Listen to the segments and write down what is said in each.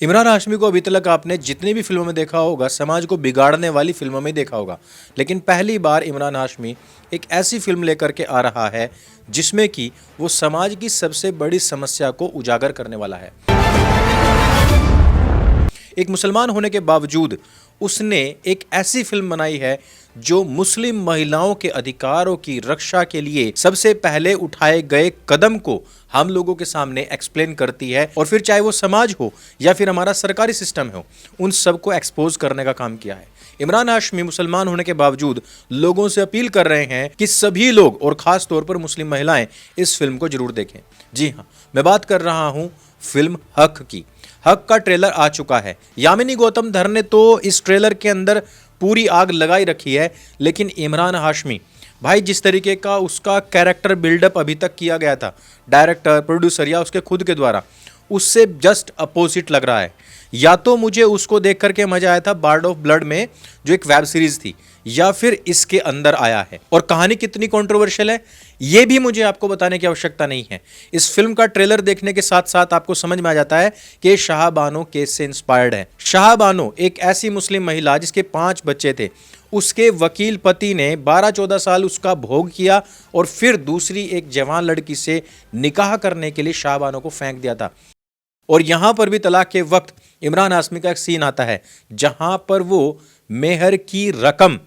इमरान हाशमी को अभी तक आपने जितनी भी फिल्मों में देखा होगा समाज को बिगाड़ने वाली फिल्मों में ही देखा होगा, लेकिन पहली बार इमरान हाशमी एक ऐसी फिल्म लेकर के आ रहा है जिसमें कि वो समाज की सबसे बड़ी समस्या को उजागर करने वाला है। एक मुसलमान होने के बावजूद उसने एक ऐसी फिल्म बनाई है जो मुस्लिम महिलाओं के अधिकारों की रक्षा के लिए सबसे पहले उठाए गए कदम को हम लोगों के सामने एक्सप्लेन करती है, और फिर चाहे वो समाज हो या फिर हमारा सरकारी सिस्टम हो, उन सबको एक्सपोज करने का काम किया है। इमरान हाशमी मुसलमान होने के बावजूद लोगों से अपील कर रहे हैं कि सभी लोग और खास तौर पर मुस्लिम महिलाएं इस फिल्म को जरूर देखें। जी हाँ, मैं बात कर रहा हूं फिल्म हक की। हक का ट्रेलर आ चुका है। यामिनी गौतम धर ने तो इस ट्रेलर के अंदर पूरी आग लगाई रखी है, लेकिन इमरान हाशमी भाई जिस तरीके का उसका कैरेक्टर बिल्डअप अभी तक किया गया था डायरेक्टर प्रोड्यूसर या उसके खुद के द्वारा, उससे जस्ट अपोजिट लग रहा है। या तो मुझे उसको देख करके मजा आया था बार्ड ऑफ ब्लड में, जो एक वेब सीरीज थी, या फिर इसके अंदर आया है। और कहानी कितनी कंट्रोवर्शियल है ये भी मुझे आपको बताने की आवश्यकता नहीं है। इस फिल्म का ट्रेलर देखने के साथ साथ आपको समझ में आ जाता है कि शाह बानो केस से इंस्पायर्ड है। शाह बानो एक ऐसी मुस्लिम महिला जिसके 5 बच्चे थे, उसके वकील पति ने 12-14 साल उसका भोग किया और फिर दूसरी एक जवान लड़की से निकाह करने के लिए शाह बानो को फेंक दिया था। और यहां पर भी तलाक के वक्त इमरान हाशमी का एक सीन आता है जहां पर वो मेहर की रकम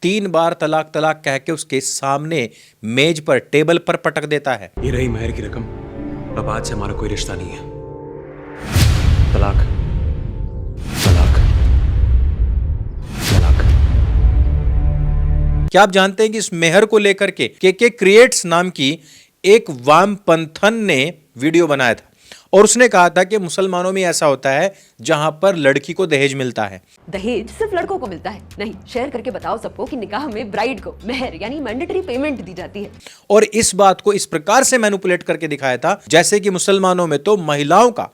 3 बार तलाक तलाक कह के उसके सामने मेज पर टेबल पर पटक देता है। ये रही मेहर की रकम, अब आज से हमारा कोई रिश्ता नहीं है। तलाक तलाक तलाक। क्या आप जानते हैं कि इस मेहर को लेकर के क्रिएट्स नाम की एक वामपंथन ने वीडियो बनाया था और उसने कहा था कि मुसलमानों में ऐसा होता है जहां पर लड़की को दहेज मिलता है। दहेज सिर्फ लड़कों को मिलता है नहीं, शेयर करके बताओ सबको कि निकाह में ब्राइड को मेहर यानी मैंडेटरी पेमेंट दी जाती है। और इस बात को इस प्रकार से मैनिपुलेट करके दिखाया था जैसे कि मुसलमानों में तो महिलाओं का,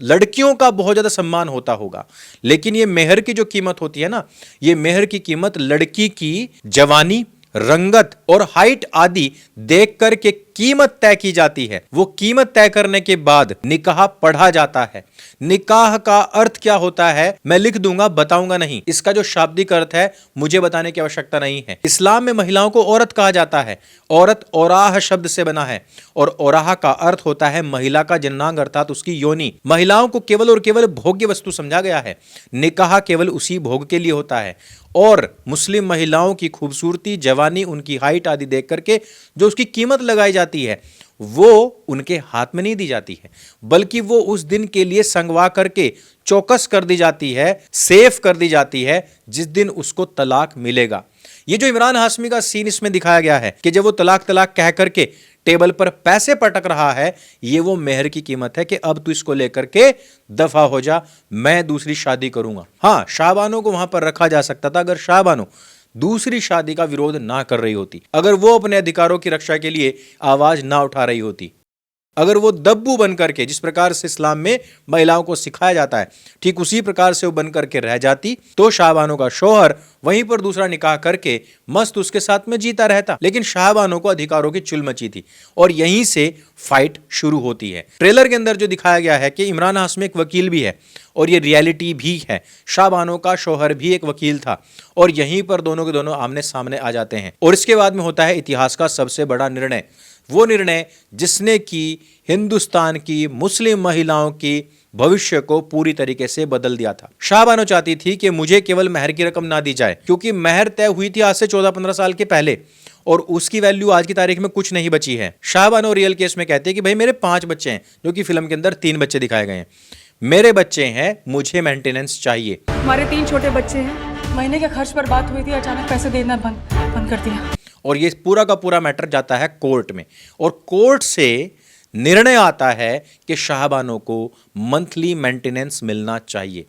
लड़कियों का बहुत ज्यादा सम्मान होता होगा, लेकिन ये मेहर की जो कीमत होती है ना, ये मेहर की कीमत लड़की की जवानी, रंगत और हाइट आदि देख कर के कीमत तय की जाती है। वो कीमत तय करने के बाद निकाह पढ़ा जाता है। निकाह का अर्थ क्या होता है मैं लिख दूंगा, बताऊंगा नहीं। इसका जो शाब्दिक अर्थ है मुझे बताने की आवश्यकता नहीं है। इस्लाम में महिलाओं को औरत कहा जाता है। औरत औराह शब्द से बना है और औराह का अर्थ होता है महिला का जन्नांग अर्थात उसकी योनि। महिलाओं को केवल और केवल भोग्य वस्तु समझा गया है। निकाह केवल उसी भोग के लिए होता है और मुस्लिम महिलाओं की खूबसूरती, जवानी, उनकी हाइट आदि देख करके जो उसकी कीमत लगाई जाती है वो उनके हाथ में नहीं दी जाती है, बल्कि वो उस दिन के लिए संगवा करके चौकस कर दी जाती है, सेफ कर दी जाती है जिस दिन उसको तलाक मिलेगा। ये जो इमरान हाशमी का सीन इसमें दिखाया गया है कि जब वो तलाक तलाक कह करके टेबल पर पैसे पटक रहा है, ये वो मेहर की कीमत है कि अब तू इसको लेकर के दफा हो जा, मैं दूसरी शादी करूंगा। हाँ, शाहबानो को वहां पर रखा जा सकता था अगर शाहबानो दूसरी शादी का विरोध ना कर रही होती, अगर वो अपने अधिकारों की रक्षा के लिए आवाज ना उठा रही होती, अगर वो दब्बू बन करके जिस प्रकार से इस्लाम में महिलाओं को सिखाया जाता है ठीक उसी प्रकार से वो बन करके रह जाती, तो शाहबानो का शौहर वहीं पर दूसरा निकाह करके मस्त उसके साथ में जीता रहता। लेकिन शाहबानो को अधिकारों की चुल मची थी और यहीं से फाइट शुरू होती है। ट्रेलर के अंदर जो दिखाया गया है कि इमरान हाशमी एक वकील भी है और ये रियलिटी भी है। शाहबानो का शौहर भी एक वकील था और यहीं पर दोनों के दोनों आमने सामने आ जाते हैं। और इसके बाद में होता है इतिहास का सबसे बड़ा निर्णय, वो निर्णय जिसने की हिंदुस्तान की मुस्लिम महिलाओं की भविष्य को पूरी तरीके से बदल दिया था। शाहबानो चाहती थी कि मुझे केवल मेहर की रकम ना दी जाए, क्योंकि मेहर तय हुई थी आज से 14-15 साल के पहले और उसकी वैल्यू आज की तारीख में कुछ नहीं बची है। शाहबानो रियल केस में कहती है कि भाई मेरे 5 बच्चे हैं, जो कि फिल्म के अंदर 3 बच्चे दिखाए गए हैं, मेरे बच्चे हैं, मुझे मेंटेनेंस चाहिए। हमारे 3 छोटे बच्चे हैं, महीने के खर्च पर बात हुई थी, अचानक पैसे देना बंद कर दिया। और ये पूरा का पूरा मैटर जाता है कोर्ट में और कोर्ट से निर्णय आता है कि शाहबानो को मंथली मेंटेनेंस मिलना चाहिए।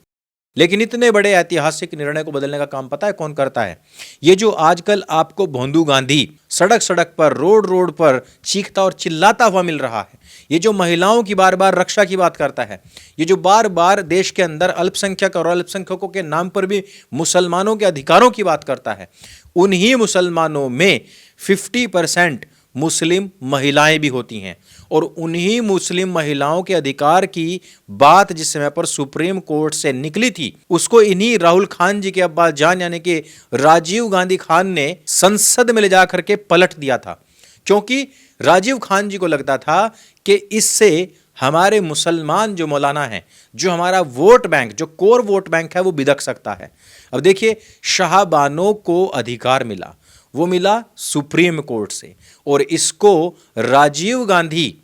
लेकिन इतने बड़े ऐतिहासिक निर्णय को बदलने का काम पता है कौन करता है? ये जो आजकल आपको भोंदू गांधी सड़क सड़क पर, रोड रोड पर चीखता और चिल्लाता हुआ मिल रहा है, ये जो महिलाओं की बार बार रक्षा की बात करता है, ये जो बार बार देश के अंदर अल्पसंख्यक और अल्पसंख्यकों के नाम पर भी मुसलमानों के अधिकारों की बात करता है, उन्हीं मुसलमानों में 50% मुस्लिम महिलाएं भी होती हैं और उन्हीं मुस्लिम महिलाओं के अधिकार की बात जिस समय पर सुप्रीम कोर्ट से निकली थी, उसको इन्हीं राहुल खान जी के अब्बा जान यानी कि राजीव गांधी खान ने संसद में ले जाकर के पलट दिया था। क्योंकि राजीव खान जी को लगता था कि इससे हमारे मुसलमान जो मौलाना हैं, जो हमारा वोट बैंक, जो कोर वोट बैंक है, वो बिदक सकता है। अब देखिए, शाहबानो को अधिकार मिला, वो मिला सुप्रीम कोर्ट से, और इसको राजीव गांधी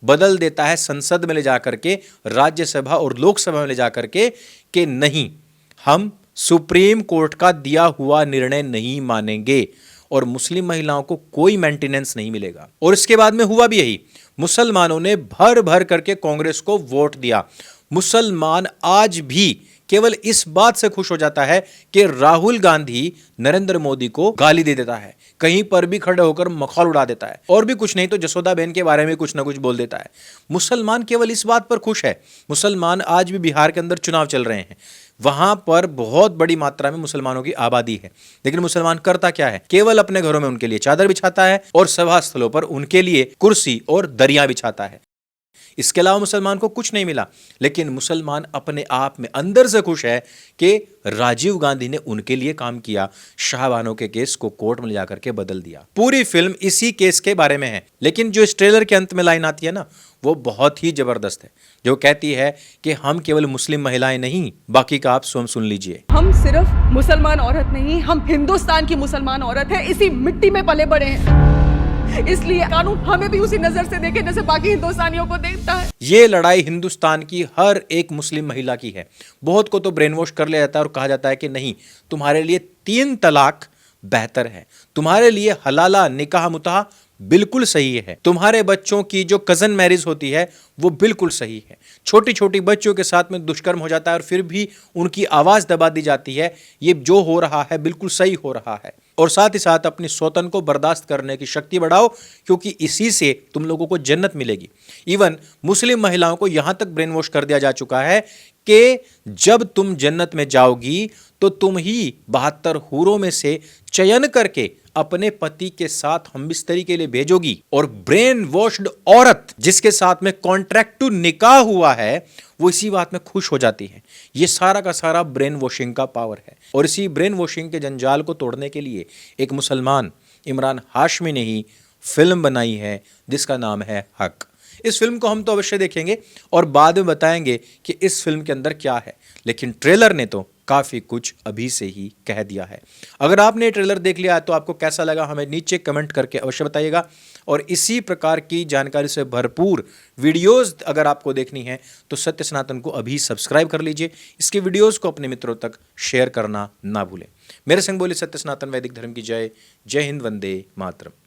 बदल देता है संसद में ले जाकर के, राज्यसभा और लोकसभा में ले जाकर के, कि नहीं, हम सुप्रीम कोर्ट का दिया हुआ निर्णय नहीं मानेंगे और मुस्लिम महिलाओं को कोई मेंटेनेंस नहीं मिलेगा। और इसके बाद में हुआ भी यही, मुसलमानों ने भर भर करके कांग्रेस को वोट दिया। मुसलमान आज भी केवल इस बात से खुश हो जाता है कि राहुल गांधी नरेंद्र मोदी को गाली दे देता है, कहीं पर भी खड़े होकर मखौल उड़ा देता है, और भी कुछ नहीं तो जसोदा बहन के बारे में कुछ ना कुछ बोल देता है। मुसलमान केवल इस बात पर खुश है। मुसलमान आज भी बिहार के अंदर चुनाव चल रहे हैं, वहां पर बहुत बड़ी मात्रा में मुसलमानों की आबादी है, लेकिन मुसलमान करता क्या है, केवल अपने घरों में उनके लिए चादर बिछाता है और सभा स्थलों पर उनके लिए कुर्सी और दरियां बिछाता है। इसके अलावा मुसलमान को कुछ नहीं मिला। लेकिन मुसलमान अपने आप में अंदर से खुश है कि राजीव गांधी ने उनके लिए काम किया, शाहबानो के केस को कोर्ट में ले जाकर के बदल दिया। पूरी फिल्म इसी केस के बारे में है। लेकिन जो इस ट्रेलर के अंत में लाइन आती है ना, वो बहुत ही जबरदस्त है, जो कहती है कि हम केवल मुस्लिम महिलाएं नहीं, बाकी का आप स्वयं सुन लीजिए। हम सिर्फ मुसलमान औरत नहीं, हम हिंदुस्तान की मुसलमान औरत है, इसी मिट्टी में पले बड़े हैं, इसलिए कानून हमें भी उसी नजर से देखे जैसे बाकी हिंदुस्तानियों को देखता है। ये लड़ाई हिंदुस्तान की हर एक मुस्लिम महिला की है। बहुत को तो ब्रेन वॉश कर लिया जाता है और कहा जाता है कि नहीं, तुम्हारे लिए 3 तलाक बेहतर है, तुम्हारे लिए हलाला निकाह मुताह बिल्कुल सही है, तुम्हारे बच्चों की जो कजन मैरिज होती है वो बिल्कुल सही है, छोटी छोटी बच्चों के साथ में दुष्कर्म हो जाता है और फिर भी उनकी आवाज दबा दी जाती है, ये जो हो रहा है बिल्कुल सही हो रहा है। और साथ ही साथ अपनी सौतन को बर्दाश्त करने की शक्ति बढ़ाओ, क्योंकि इसी से तुम लोगों को जन्नत मिलेगी। इवन मुस्लिम महिलाओं को यहां तक ब्रेन वॉश कर दिया जा चुका है कि जब तुम जन्नत में जाओगी तो तुम ही 72 हूरों में से चयन करके अपने पति के साथ हमबिस्तरी के लिए भेजोगी। और ब्रेन वॉश्ड औरत जिसके साथ में कॉन्ट्रैक्ट टू निकाह हुआ है, वो इसी बात में खुश हो जाती है। ये सारा का सारा ब्रेन वॉशिंग का पावर है। और इसी ब्रेन वॉशिंग के जंजाल को तोड़ने के लिए एक मुसलमान इमरान हाशमी ने ही फिल्म बनाई है जिसका नाम है हक। इस फिल्म को हम तो अवश्य देखेंगे और बाद में बताएंगे कि इस फिल्म के अंदर क्या है, लेकिन ट्रेलर ने तो काफ़ी कुछ अभी से ही कह दिया है। अगर आपने ट्रेलर देख लिया तो आपको कैसा लगा हमें नीचे कमेंट करके अवश्य बताइएगा। और इसी प्रकार की जानकारी से भरपूर वीडियोस अगर आपको देखनी है तो सत्य सनातन को अभी सब्सक्राइब कर लीजिए। इसके वीडियोस को अपने मित्रों तक शेयर करना ना भूलें। मेरे संग बोले सत्य सनातन वैदिक धर्म की जय। जय हिंद, वंदे मातरम।